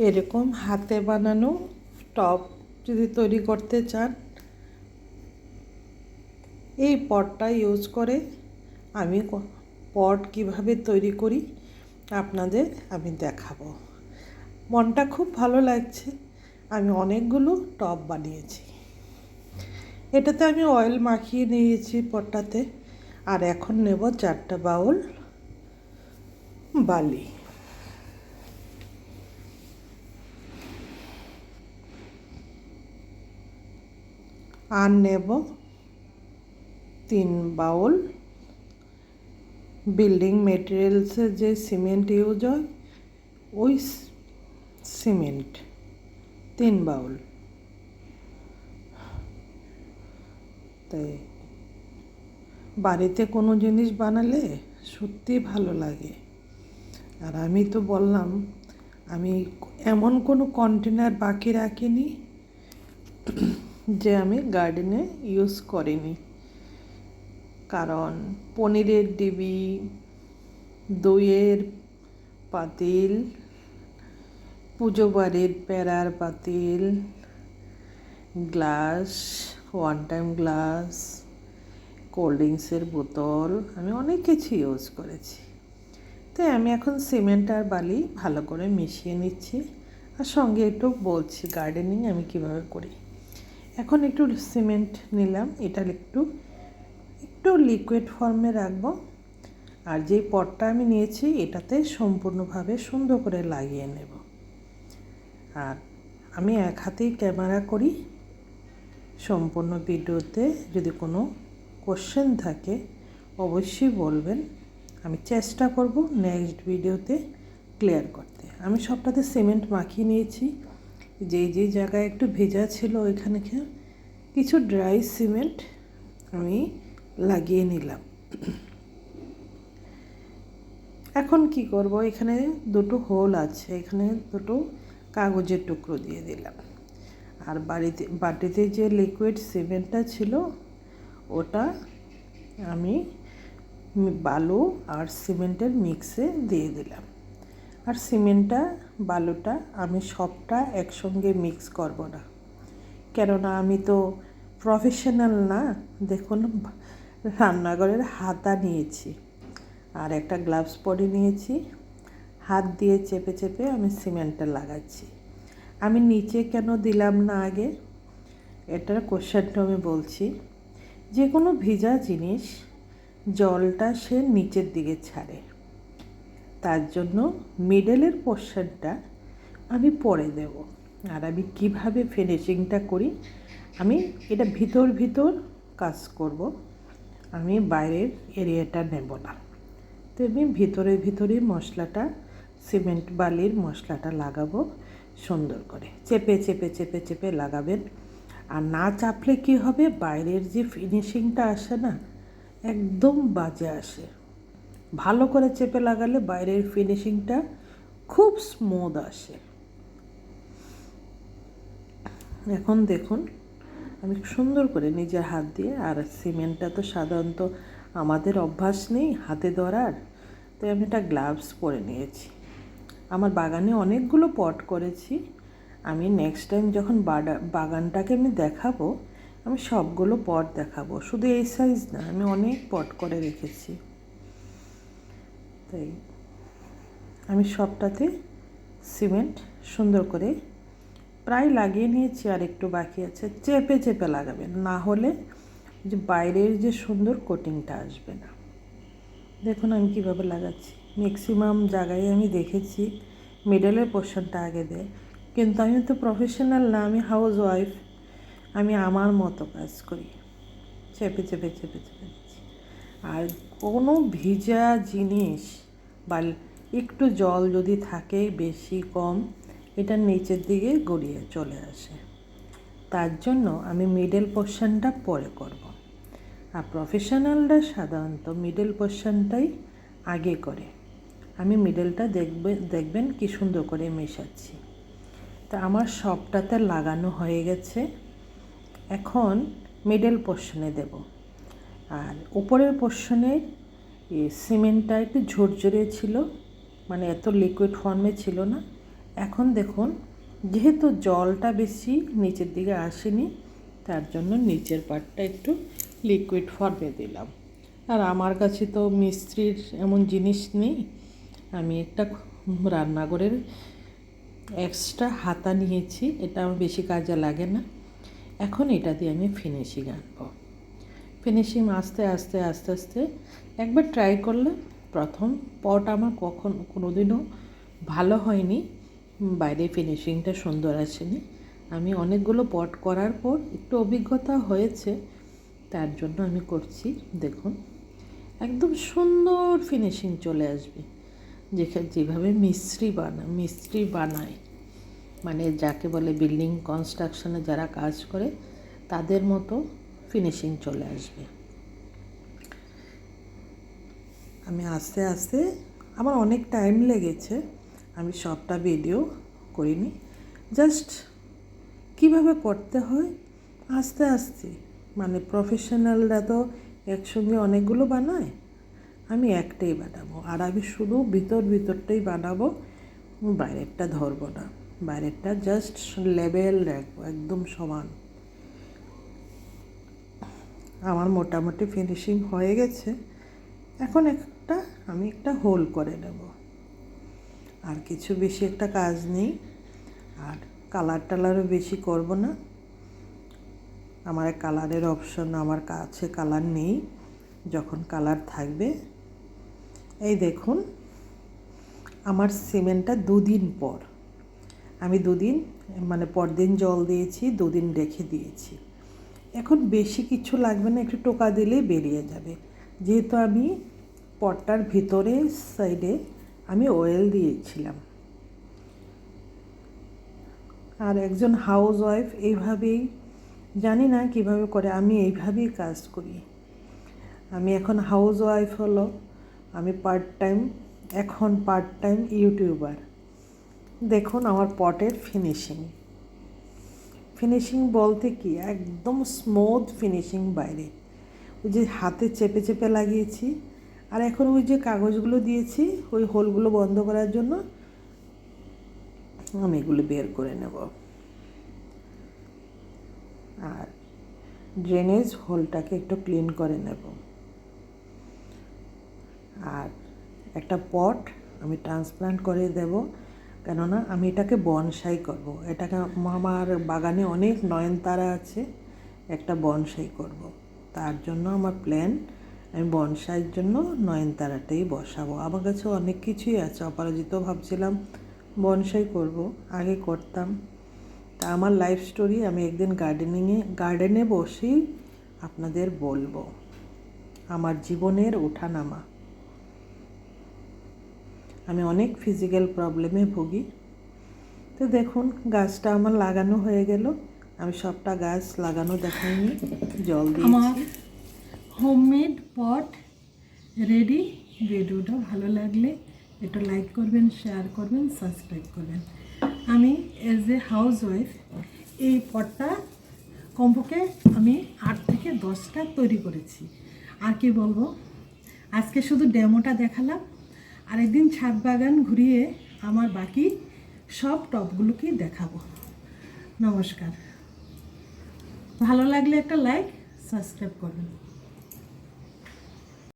এরকম হাতে বানানো টব যদি তৈরি করতে চান, এই পটটা ইউজ করে আমি পট কিভাবে তৈরি করি আপনাদের আমি দেখাবো। মনটা খুব ভালো লাগছে, আমি অনেকগুলো টব বানিয়েছি। এটাতে আমি অয়েল মাখিয়ে নিয়েছি পটটাতে। আর এখন নেব 4টা বাউল বালি। আর নেব 3 বাউল বিল্ডিং মেটেরিয়ালসের যে সিমেন্ট ইউজ হয় ওই সিমেন্ট 3 বাউল। তাই বাড়িতে কোনো জিনিস বানালে সত্যি ভালো লাগে। আর আমি তো বললাম আমি এমন কোনো কন্টেনার বাকি রাখিনি যে আমি গার্ডেনে ইউজ করিনি। কারণ পনিরের ডিবি, দইয়ের পাতিল, পুজো বাড়ির প্যারার পাতিল, glass, one time glass, cold ড্রিঙ্কসের বোতল, আমি অনেক কিছু ইউজ করেছি। তাই আমি এখন সিমেন্ট আর বালি ভালো করে মিশিয়ে নিচ্ছি, আর সঙ্গে একটু বলছি গার্ডেনিং আমি কিভাবে করি। এখন একটু সিমেন্ট নিলাম, এটা একটু লিকুইড ফর্মে রাখবো। আর যেই পটটা আমি নিয়েছি এটাতে সম্পূর্ণভাবে সুন্দর করে লাগিয়ে নেব। আর আমি এক হাতেই ক্যামেরা করি। সম্পূর্ণ ভিডিওতে যদি কোনো কোশ্চেন থাকে অবশ্যই বলবেন, আমি চেষ্টা করব নেক্সট ভিডিওতে ক্লিয়ার করতে। আমি সবটাতে সিমেন্ট মাখিয়ে নিয়েছি। যেই জায়গায় একটু ভেজা ছিল ওইখানে কিছু ড্রাই সিমেন্ট আমি লাগিয়ে নিলাম। এখন কি করব, এখানে 2টো হোল আছে, এখানে 2টো কাগজের টুকরো দিয়ে দিলাম। আর বাটিতে যে লিকুইড সিমেন্টটা ছিল ওটা আমি বালু আর সিমেন্টের মিক্সে দিয়ে দিলাম। আর সিমেন্টটা বালুটা আমি সবটা একসঙ্গে মিক্স করব না, কেননা আমি তো প্রফেশনাল না। দেখুন রান্নাঘরের হাতা নিয়েছি আর একটা গ্লাভস পরে নিয়েছি, হাত দিয়ে চেপে চেপে আমি সিমেন্টটা লাগাচ্ছি। আমি নিচে কেন দিলাম না আগে, এটার কোশ্চেনটা আমি বলছি। যে কোনো ভিজা জিনিস জলটা সে নিচের দিকে ছাড়ে, তার জন্য মিডলের পোর্শনটা আমি পরে দেব। আর আমি কিভাবে ফিনিশিংটা করি, আমি এটা ভিতর কাজ করব, আমি বাইরের এরিয়াটা নেব না। তো আমি ভিতরে মশলাটা, সিমেন্ট বালির মশলাটা লাগাবো সুন্দর করে। চেপে লাগাবেন। আর না চাপলে কি হবে, বাইরের যে ফিনিশিংটা আসে না, একদম বাজে আসে। ভালো করে চেপে লাগালে বাইরের ফিনিশিংটা খুব স্মুথ আসে। এখন দেখুন আমি সুন্দর করে নিজের হাত দিয়ে, আর সিমেন্টটা তো সাধারণত আমাদের অভ্যাস নেই হাতে ধরার, তাই আমি একটা গ্লাভস পরে নিয়েছি। আমার বাগানে অনেকগুলো পট করেছি, আমি নেক্সট টাইম যখন বাগানটাকে আমি দেখাবো আমি সবগুলো পট দেখাবো, শুধু এই সাইজ না, আমি অনেক পট করে রেখেছি। তাই আমি সবটাতে সিমেন্ট সুন্দর করে প্রায় লাগিয়ে নিয়েছি, আর একটু বাকি আছে। চেপে লাগাবেন, না হলে যে বাইরের যে সুন্দর কোটিংটা আসবে না। দেখুন আমি কীভাবে লাগাচ্ছি। ম্যাক্সিমাম জায়গায় আমি দেখেছি মিডলের পোর্শনটা আগে দেয়, কিন্তু আমি তো প্রফেশনাল না, আমি হাউস ওয়াইফ, আমি আমার মতো কাজ করি। চেপে দিচ্ছি। আর কোনো ভিজা জিনিস বা একটু জল যদি থাকে বেশি কম, এটা নিচের দিকে গড়িয়ে চলে আসে। তার জন্য আমি মিডল পোর্শনটা পরে করব। আর প্রফেশনালরা সাধারণত মিডল পোর্শনটাই আগে করে। আমি মিডলটা দেখবেন কি সুন্দর করে মেশাচ্ছি। তা আমার সবটাতে লাগানো হয়ে গেছে, এখন মিডল পোর্শনে দেব। আর উপরের পোর্শনে সিমেন্টটা একটু ঝরঝরে ছিল, মানে এত লিকুইড ফর্মে ছিল না, এখন দেখুন, যেহেতু জলটা বেশি নিচের দিকে আসেনি, তার জন্য নিচের পার্টটা একটু লিকুইড ফর্মে দিলাম। আর আমার কাছে তো মিস্ত্রির এমন জিনিস নেই, আমি একটা রান্নাঘরের এক্সট্রা হাতা নিয়েছি, এটা আমার বেশি কাজে লাগে না। এখন এটা দিয়ে আমি ফিনিশিং আনবো। ফিনিশিং আস্তে আস্তে আস্তে আস্তে একবার ট্রাই করলে, প্রথম পট আমার কোনোদিনও ভালো হয়নি, বাইরে ফিনিশিংটা সুন্দর আসেনি। আমি অনেকগুলো পট করার পর একটু অভিজ্ঞতা হয়েছে, তার জন্য আমি করছি। দেখুন, একদম সুন্দর ফিনিশিং চলে আসবে, যেভাবে মিস্ত্রি বানায়, মানে যাকে বলে বিল্ডিং কনস্ট্রাকশনে যারা কাজ করে, তাদের মতো ফিনিশিং চলে আসবে। আমি আস্তে আস্তে, আমার অনেক টাইম লেগেছে, আমি সবটা ভিডিও করিনি, জাস্ট কিভাবে করতে হয় আস্তে আস্তে। মানে প্রফেশনালরা তো একসঙ্গে অনেকগুলো বানায়, আমি একটাই বানাবো। আর আমি শুধু ভিতরটাই বানাবো, বাইরেরটা ধরবো না, বাইরেরটা জাস্ট লেবেল রাখবো একদম সমান। আমার মোটামুটি ফিনিশিং হয়ে গেছে। এখন আমি একটা হোল করে নেব, আর কিছু বেশি একটা কাজ নেই। আর কালারও বেশি করব না, আমার কালারের অপশন আমার কাছে কালার নেই, যখন কালার থাকবে। এই দেখুন, আমার সিমেন্টটা 2 দিন পর, আমি 2 দিন মানে পরদিন জল দিয়েছি, 2 দিন রেখে দিয়েছি। এখন বেশি কিছু লাগবে না, একটু টোকা দিলেই বেরিয়ে যাবে। যেহেতু আমি পটটার ভিতরে সাইডে আমি অয়েল দিয়েছিলাম। আর একজন হাউস ওয়াইফ এইভাবেই, জানি না কিভাবে করে, আমি এইভাবেই কাজ করি। আমি এখন হাউস ওয়াইফ হলো, আমি পার্ট টাইম ইউটিউবার। দেখুন আমার পটের ফিনিশিং বলতে কি, একদম স্মুথ ফিনিশিং বাইরে। ওই যে হাতে চেপে চেপে লাগিয়েছি, আর এখন ওই যে কাগজগুলো দিয়েছি ওই হোলগুলো বন্ধ করার জন্য, আমি এগুলো বের করে নেব। আর ড্রেনেজ হোলটাকে একটু ক্লিন করে নেব। আর একটা পট আমি ট্রান্সপ্লান্ট করে দেব, কেননা আমি এটাকে বনসাই করব। এটাকে আমার বাগানে অনেক নয়নতারা আছে, একটা বনসাই করব। তার জন্য আমার প্ল্যান, আমি বনসাইয়ের জন্য নয়নতারাটাই বসাবো। আমার কাছে অনেক কিছুই আছে, অপরাজিত ভাবছিলাম বনসাই করব, আগে করতাম। তা আমার লাইফ স্টোরি আমি একদিন গার্ডেনে বসেই আপনাদের বলবো, আমার জীবনের ওঠানামা। আমি অনেক ফিজিক্যাল প্রবলেমে ভুগি। তো দেখুন, গাছটা আমার লাগানো হয়ে গেল। আমি সবটা গাছ লাগানো দেখাইনি, জল দিয়েছি। আমার হোমমেড পট রেডি। ভিডিওটা ভালো লাগলে একটু লাইক করবেন, শেয়ার করবেন, সাবস্ক্রাইব করবেন। আমি এজ এ হাউস ওয়াইফ এই পটটা কমপক্ষে আমি 8 থেকে 10টা তৈরি করেছি। আর কি বলবো, আজকে শুধু ডেমোটা দেখালাম, আর একদিন ছাদ বাগান ঘুরিয়ে আমার বাকি সব টবগুলোকেই দেখাবো। নমস্কার, ভালো লাগলে একটা লাইক, সাবস্ক্রাইব করবেন।